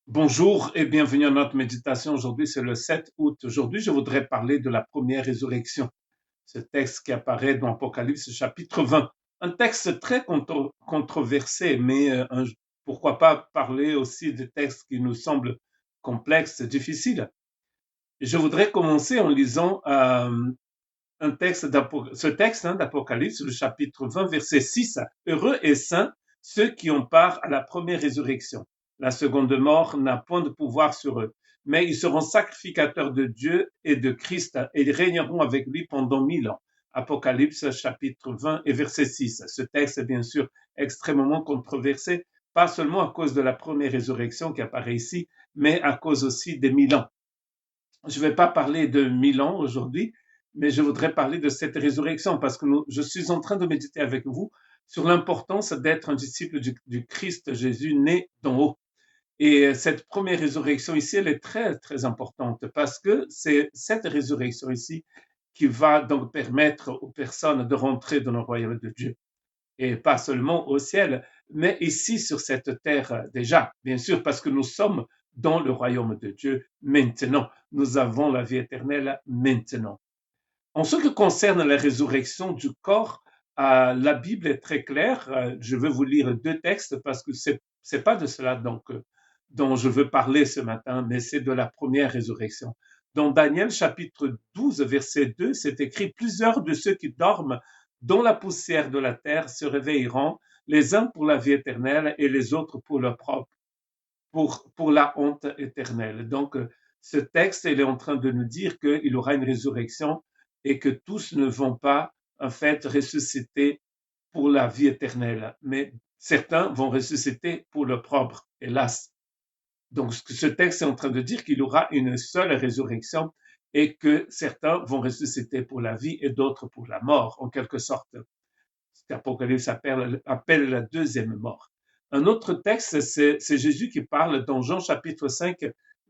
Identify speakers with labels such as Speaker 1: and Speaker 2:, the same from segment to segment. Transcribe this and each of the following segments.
Speaker 1: Bonjour et bienvenue à notre méditation. Aujourd'hui, c'est le 7 août. Aujourd'hui, je voudrais parler de la première résurrection. Ce texte qui apparaît dans Apocalypse chapitre 20. Un texte très controversé, mais pourquoi pas parler aussi des textes qui nous semblent complexes, difficiles. Je voudrais commencer en lisant ce texte d'Apocalypse, le chapitre 20, verset 6. Heureux et saints ceux qui ont part à la première résurrection. La seconde mort n'a point de pouvoir sur eux, mais ils seront sacrificateurs de Dieu et de Christ et ils régneront avec lui pendant 1000 ans. Apocalypse chapitre 20 et verset 6. Ce texte est bien sûr extrêmement controversé, pas seulement à cause de la première résurrection qui apparaît ici, mais à cause aussi des 1000 ans. Je ne vais pas parler de 1000 ans aujourd'hui, mais je voudrais parler de cette résurrection parce que je suis en train de méditer avec vous sur l'importance d'être un disciple du Christ Jésus né d'en haut. Et cette première résurrection ici, elle est très, très importante parce que c'est cette résurrection ici qui va donc permettre aux personnes de rentrer dans le royaume de Dieu. Et pas seulement au ciel, mais ici sur cette terre déjà, bien sûr, parce que nous sommes dans le royaume de Dieu maintenant. Nous avons la vie éternelle maintenant. En ce qui concerne la résurrection du corps, la Bible est très claire. Je vais vous lire deux textes parce que c'est pas de cela dont je veux parler ce matin, mais c'est de la première résurrection. Dans Daniel chapitre 12, verset 2, c'est écrit: Plusieurs de ceux qui dorment dans la poussière de la terre se réveilleront, les uns pour la vie éternelle et les autres pour leur propre, pour la honte éternelle. Donc, ce texte, il est en train de nous dire qu'il y aura une résurrection et que tous ne vont pas, en fait, ressusciter pour la vie éternelle, mais certains vont ressusciter pour le propre, hélas. Donc, ce texte est en train de dire qu'il y aura une seule résurrection et que certains vont ressusciter pour la vie et d'autres pour la mort, en quelque sorte. L'Apocalypse appelle la deuxième mort. Un autre texte, c'est Jésus qui parle dans Jean chapitre 5,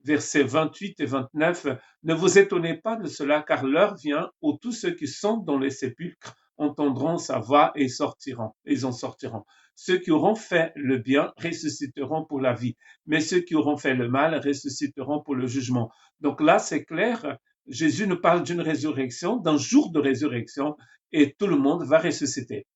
Speaker 1: versets 28 et 29. Ne vous étonnez pas de cela, car l'heure vient où tous ceux qui sont dans les sépulcres entendront sa voix et sortiront. Ils en sortiront. Ceux qui auront fait le bien ressusciteront pour la vie, mais ceux qui auront fait le mal ressusciteront pour le jugement. Donc là, c'est clair. Jésus nous parle d'une résurrection, d'un jour de résurrection, et tout le monde va ressusciter.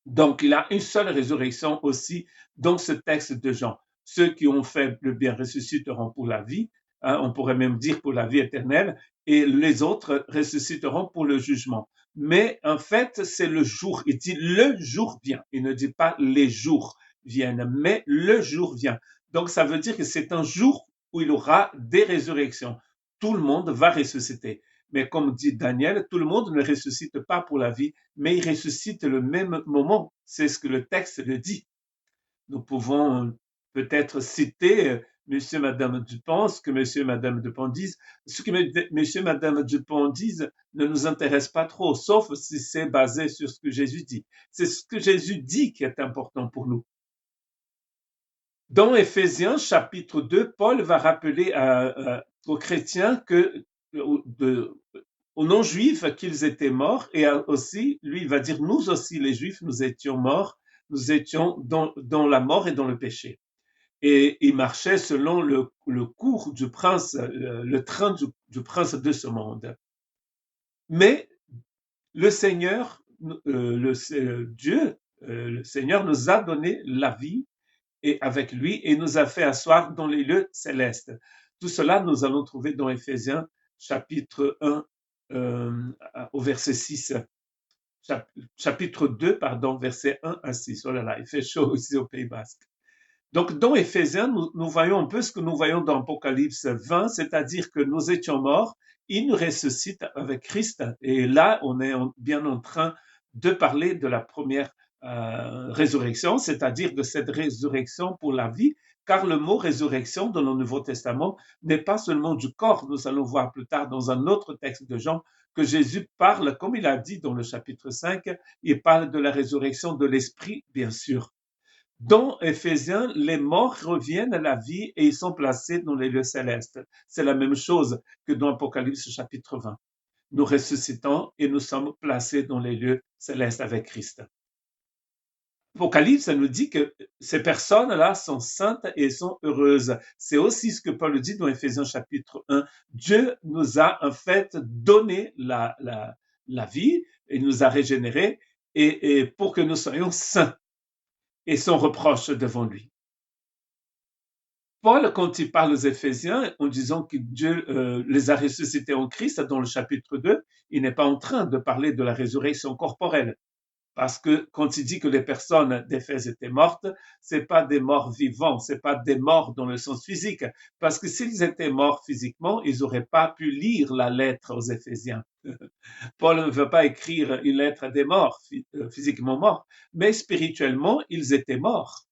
Speaker 1: Donc, il y a une seule résurrection aussi dans ce texte de Jean. Ceux qui ont fait le bien ressusciteront pour la vie, on pourrait même dire pour la vie éternelle, et les autres ressusciteront pour le jugement. Mais en fait, c'est le jour. Il dit le jour vient. Il ne dit pas les jours viennent, mais le jour vient. Donc, ça veut dire que c'est un jour où il y aura des résurrections. Tout le monde va ressusciter. Mais comme dit Daniel, tout le monde ne ressuscite pas pour la vie, mais il ressuscite le même moment. C'est ce que le texte le dit. Nous pouvons peut-être citer monsieur et madame Dupont, ce que monsieur et madame Dupont disent. Ce que monsieur et madame Dupont disent ne nous intéresse pas trop, sauf si c'est basé sur ce que Jésus dit. C'est ce que Jésus dit qui est important pour nous. Dans Éphésiens chapitre 2, Paul va rappeler aux chrétiens aux non-juifs qu'ils étaient morts, et aussi, lui, il va dire, nous aussi, les juifs, nous étions morts, nous étions dans la mort et dans le péché. Et il marchait selon le cours du prince, le train du prince de ce monde. Mais le Seigneur, Dieu, le Seigneur nous a donné la vie et avec lui et nous a fait asseoir dans les lieux célestes. Tout cela, nous allons trouver dans Éphésiens chapitre 1 au verset 6. Chapitre 2, pardon, verset 1 à 6. Oh là là, il fait chaud aussi au Pays Basque. Donc, dans Éphésiens, nous voyons un peu ce que nous voyons dans Apocalypse 20, c'est-à-dire que nous étions morts, il nous ressuscite avec Christ. Et là, on est bien en train de parler de la première résurrection, c'est-à-dire de cette résurrection pour la vie, car le mot résurrection dans le Nouveau Testament n'est pas seulement du corps. Nous allons voir plus tard dans un autre texte de Jean que Jésus parle, comme il a dit dans le chapitre 5, il parle de la résurrection de l'esprit, bien sûr. Dans Éphésiens, les morts reviennent à la vie et ils sont placés dans les lieux célestes. C'est la même chose que dans Apocalypse chapitre 20. Nous ressuscitons et nous sommes placés dans les lieux célestes avec Christ. Apocalypse, ça nous dit que ces personnes-là sont saintes et sont heureuses. C'est aussi ce que Paul dit dans Éphésiens chapitre 1. Dieu nous a en fait donné la vie, il nous a régénérés et pour que nous soyons saints et sans reproche devant lui. Paul, quand il parle aux Éphésiens en disant que Dieu les a ressuscités en Christ dans le chapitre 2, il n'est pas en train de parler de la résurrection corporelle. Parce que quand il dit que les personnes d'Éphèse étaient mortes, c'est pas des morts vivants, c'est pas des morts dans le sens physique. Parce que s'ils étaient morts physiquement, ils n'auraient pas pu lire la lettre aux Éphésiens. Paul ne veut pas écrire une lettre à des morts, physiquement morts, mais spirituellement, ils étaient morts.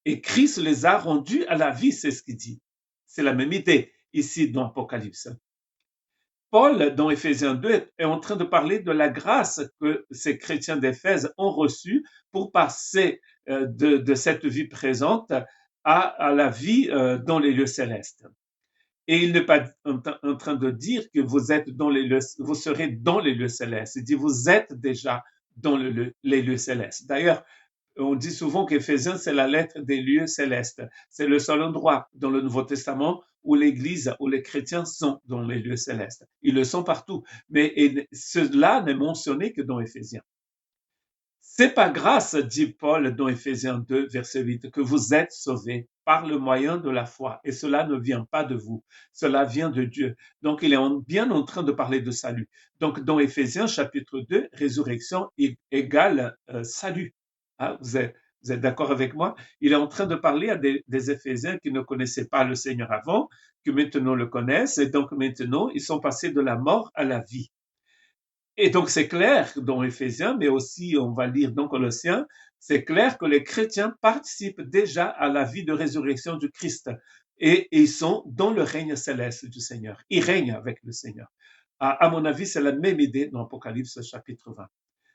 Speaker 1: Et Christ les a rendus à la vie, c'est ce qu'il dit. C'est la même idée ici dans l'Apocalypse. Paul, dans Éphésiens 2, est en train de parler de la grâce que ces chrétiens d'Éphèse ont reçue pour passer de cette vie présente à la vie dans les lieux célestes. Et il n'est pas en train de dire que vous êtes dans les lieux, vous serez dans les lieux célestes. Il dit vous êtes déjà dans les lieux célestes. D'ailleurs, on dit souvent qu'Éphésiens, c'est la lettre des lieux célestes. C'est le seul endroit dans le Nouveau Testament où l'Église, où les chrétiens sont dans les lieux célestes. Ils le sont partout, mais cela n'est mentionné que dans Éphésiens. C'est par grâce, dit Paul dans Éphésiens 2, verset 8, que vous êtes sauvés par le moyen de la foi. Et cela ne vient pas de vous, cela vient de Dieu. Donc, il est bien en train de parler de salut. Donc, dans Éphésiens chapitre 2, résurrection égale salut. Ah, vous êtes d'accord avec moi? Il est en train de parler à des Éphésiens qui ne connaissaient pas le Seigneur avant, qui maintenant le connaissent, et donc maintenant, ils sont passés de la mort à la vie. Et donc c'est clair dans Éphésiens, mais aussi on va lire dans Colossiens, c'est clair que les chrétiens participent déjà à la vie de résurrection du Christ et ils sont dans le règne céleste du Seigneur. Ils règnent avec le Seigneur. À mon avis, c'est la même idée dans Apocalypse chapitre 20.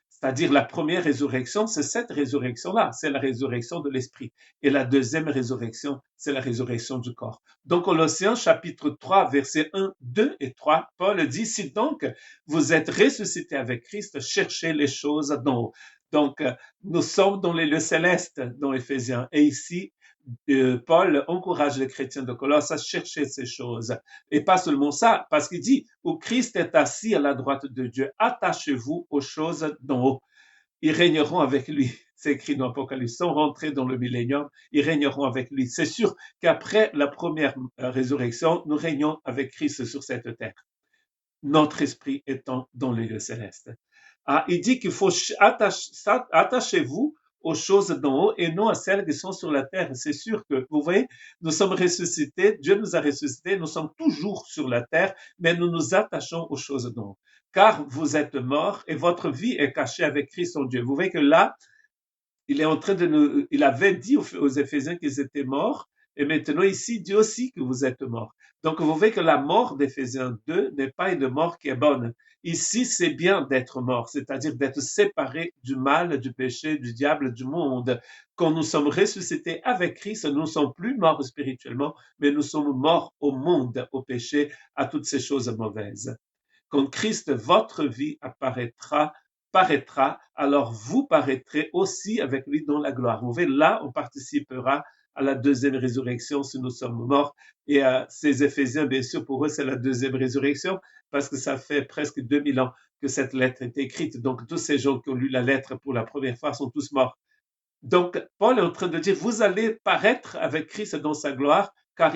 Speaker 1: C'est-à-dire la première résurrection, c'est cette résurrection-là, c'est la résurrection de l'esprit. Et la deuxième résurrection, c'est la résurrection du corps. Donc Colossiens chapitre 3, versets 1, 2 et 3, Paul dit, si donc vous êtes ressuscités avec Christ, cherchez les choses d'en haut. Donc nous sommes dans les lieux célestes dans Éphésiens. Et ici, Paul encourage les chrétiens de Colosse à chercher ces choses. Et pas seulement ça, parce qu'il dit, où Christ est assis à la droite de Dieu, attachez-vous aux choses d'en haut. Ils régneront avec lui. C'est écrit dans l'Apocalypse. Sans rentrer dans le millénium, ils régneront avec lui. C'est sûr qu'après la première résurrection, nous régnons avec Christ sur cette terre. Notre esprit étant dans les lieux célestes. Ah, il dit qu'il faut attachez-vous aux choses d'en haut et non à celles qui sont sur la terre. C'est sûr que, vous voyez, nous sommes ressuscités, Dieu nous a ressuscités, nous sommes toujours sur la terre, mais nous nous attachons aux choses d'en haut. Car vous êtes morts et votre vie est cachée avec Christ en Dieu. Vous voyez que là, il est en train de nous, il avait dit aux Éphésiens qu'ils étaient morts, et maintenant ici, il dit aussi que vous êtes morts. Donc vous voyez que la mort d'Éphésiens 2 n'est pas une mort qui est bonne. Ici, c'est bien d'être mort, c'est-à-dire d'être séparé du mal, du péché, du diable, du monde. Quand nous sommes ressuscités avec Christ, nous ne sommes plus morts spirituellement, mais nous sommes morts au monde, au péché, à toutes ces choses mauvaises. Quand Christ, votre vie, paraîtra, alors vous paraîtrez aussi avec lui dans la gloire. Vous voyez, là, on participera à la deuxième résurrection si nous sommes morts. Et ces Éphésiens, bien sûr, pour eux, c'est la deuxième résurrection parce que ça fait presque 2000 ans que cette lettre est écrite. Donc, tous ces gens qui ont lu la lettre pour la première fois sont tous morts. Donc, Paul est en train de dire, vous allez paraître avec Christ dans sa gloire, car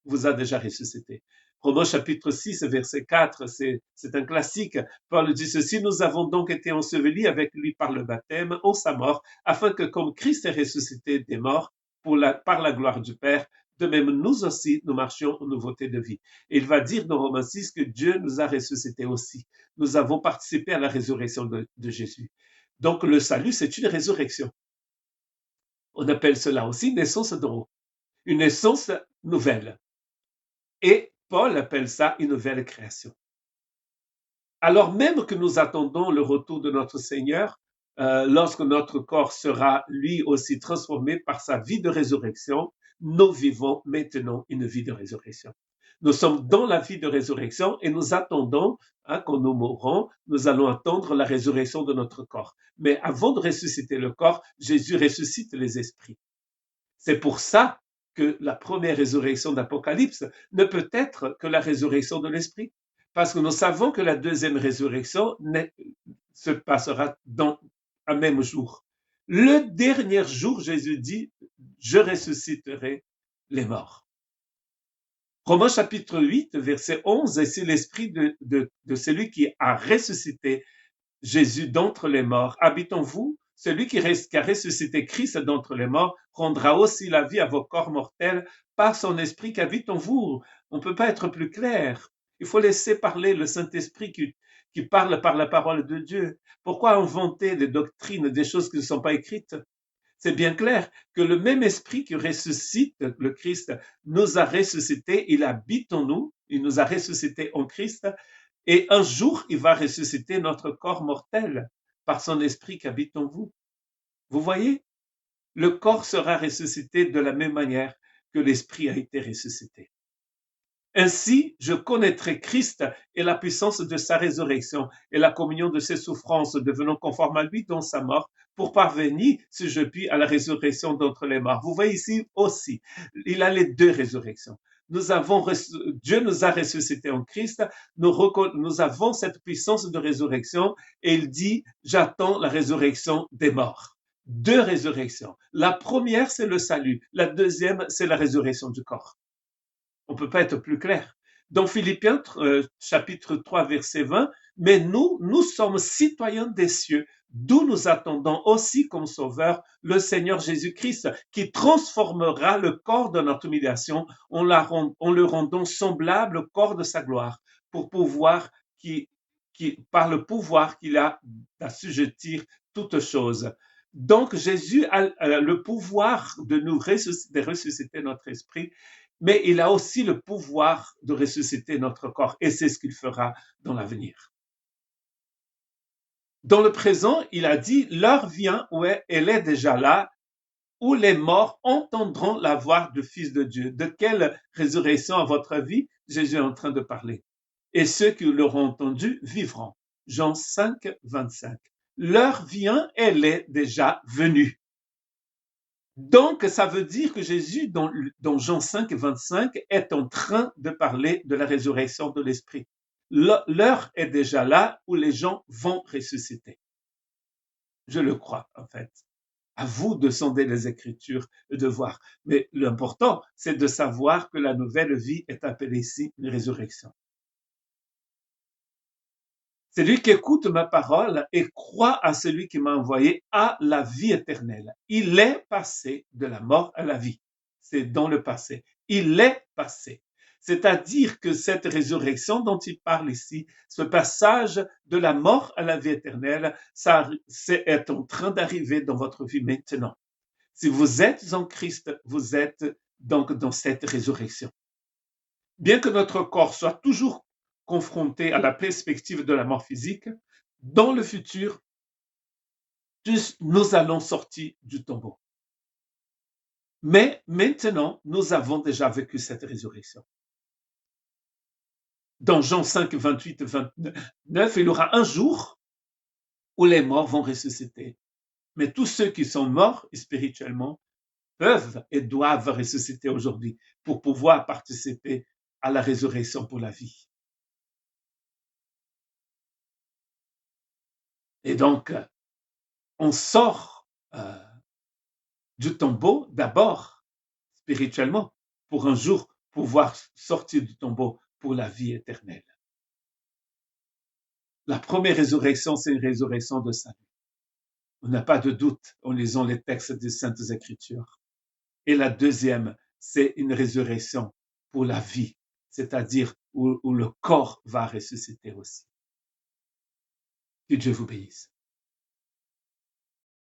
Speaker 1: vous a déjà ressuscité. Romains chapitre 6, verset 4, c'est un classique. Paul dit ceci, nous avons donc été ensevelis avec lui par le baptême, en sa mort, afin que comme Christ est ressuscité des morts par la gloire du Père, de même nous aussi, nous marchions en nouveauté de vie. Et il va dire dans Romains 6 que Dieu nous a ressuscités aussi. Nous avons participé à la résurrection de Jésus. Donc le salut, c'est une résurrection. On appelle cela aussi naissance d'en haut, une naissance nouvelle. Et Paul appelle ça une nouvelle création. Alors même que nous attendons le retour de notre Seigneur, lorsque notre corps sera lui aussi transformé par sa vie de résurrection, nous vivons maintenant une vie de résurrection. Nous sommes dans la vie de résurrection et nous attendons, quand nous mourrons, nous allons attendre la résurrection de notre corps. Mais avant de ressusciter le corps, Jésus ressuscite les esprits. C'est pour ça que la première résurrection d'Apocalypse ne peut être que la résurrection de l'esprit. Parce que nous savons que la deuxième résurrection se passera dans un même jour. Le dernier jour, Jésus dit, je ressusciterai les morts. Romains chapitre 8, verset 11, et c'est l'esprit de celui qui a ressuscité Jésus d'entre les morts habite en vous. Celui qui a ressuscité Christ d'entre les morts rendra aussi la vie à vos corps mortels par son esprit qui habite en vous. On ne peut pas être plus clair. Il faut laisser parler le Saint-Esprit qui parle par la parole de Dieu. Pourquoi inventer des doctrines, des choses qui ne sont pas écrites? C'est bien clair que le même esprit qui ressuscite le Christ nous a ressuscités, il habite en nous, il nous a ressuscités en Christ, et un jour, il va ressusciter notre corps mortel par son esprit qui habite en vous. Vous voyez? Le corps sera ressuscité de la même manière que l'esprit a été ressuscité. Ainsi, je connaîtrai Christ et la puissance de sa résurrection et la communion de ses souffrances, devenant conforme à lui dans sa mort, pour parvenir, si je puis, à la résurrection d'entre les morts. Vous voyez ici aussi, il a les deux résurrections. Dieu nous a ressuscités en Christ, nous avons cette puissance de résurrection, et il dit, j'attends la résurrection des morts. Deux résurrections. La première, c'est le salut. La deuxième, c'est la résurrection du corps. On ne peut pas être plus clair. Dans Philippiens chapitre 3, verset 20, mais nous sommes citoyens des cieux, d'où nous attendons aussi comme sauveur le Seigneur Jésus-Christ, qui transformera le corps de notre humiliation en le rendant semblable au corps de sa gloire, pour pouvoir par le pouvoir qu'il a d'assujettir toutes choses. Donc Jésus a le pouvoir de ressusciter notre esprit, mais il a aussi le pouvoir de ressusciter notre corps, et c'est ce qu'il fera dans l'avenir. Dans le présent, il a dit, l'heure vient où elle est déjà là, où les morts entendront la voix du Fils de Dieu. De quelle résurrection, à votre avis, Jésus est en train de parler? Et ceux qui l'auront entendu vivront. Jean 5, 25. L'heure vient, elle est déjà venue. Donc, ça veut dire que Jésus, dans Jean 5, 25, est en train de parler de la résurrection de l'esprit. L'heure est déjà là où les gens vont ressusciter. Je le crois, en fait. À vous de sonder les Écritures et de voir. Mais l'important, c'est de savoir que la nouvelle vie est appelée ici une résurrection. Celui qui écoute ma parole et croit à celui qui m'a envoyé a la vie éternelle. Il est passé de la mort à la vie. C'est dans le passé. Il est passé. C'est-à-dire que cette résurrection dont il parle ici, ce passage de la mort à la vie éternelle, ça est en train d'arriver dans votre vie maintenant. Si vous êtes en Christ, vous êtes donc dans cette résurrection. Bien que notre corps soit toujours confronté à la perspective de la mort physique, dans le futur, nous allons sortir du tombeau. Mais maintenant, nous avons déjà vécu cette résurrection. Dans Jean 5, 28, 29, il y aura un jour où les morts vont ressusciter. Mais tous ceux qui sont morts spirituellement peuvent et doivent ressusciter aujourd'hui pour pouvoir participer à la résurrection pour la vie. Et donc, on sort du tombeau d'abord spirituellement pour un jour pouvoir sortir du tombeau pour la vie éternelle. La première résurrection, c'est une résurrection de salut. On n'a pas de doute en lisant les textes des Saintes Écritures. Et la deuxième, c'est une résurrection pour la vie, c'est-à-dire où le corps va ressusciter aussi. Que Dieu vous bénisse.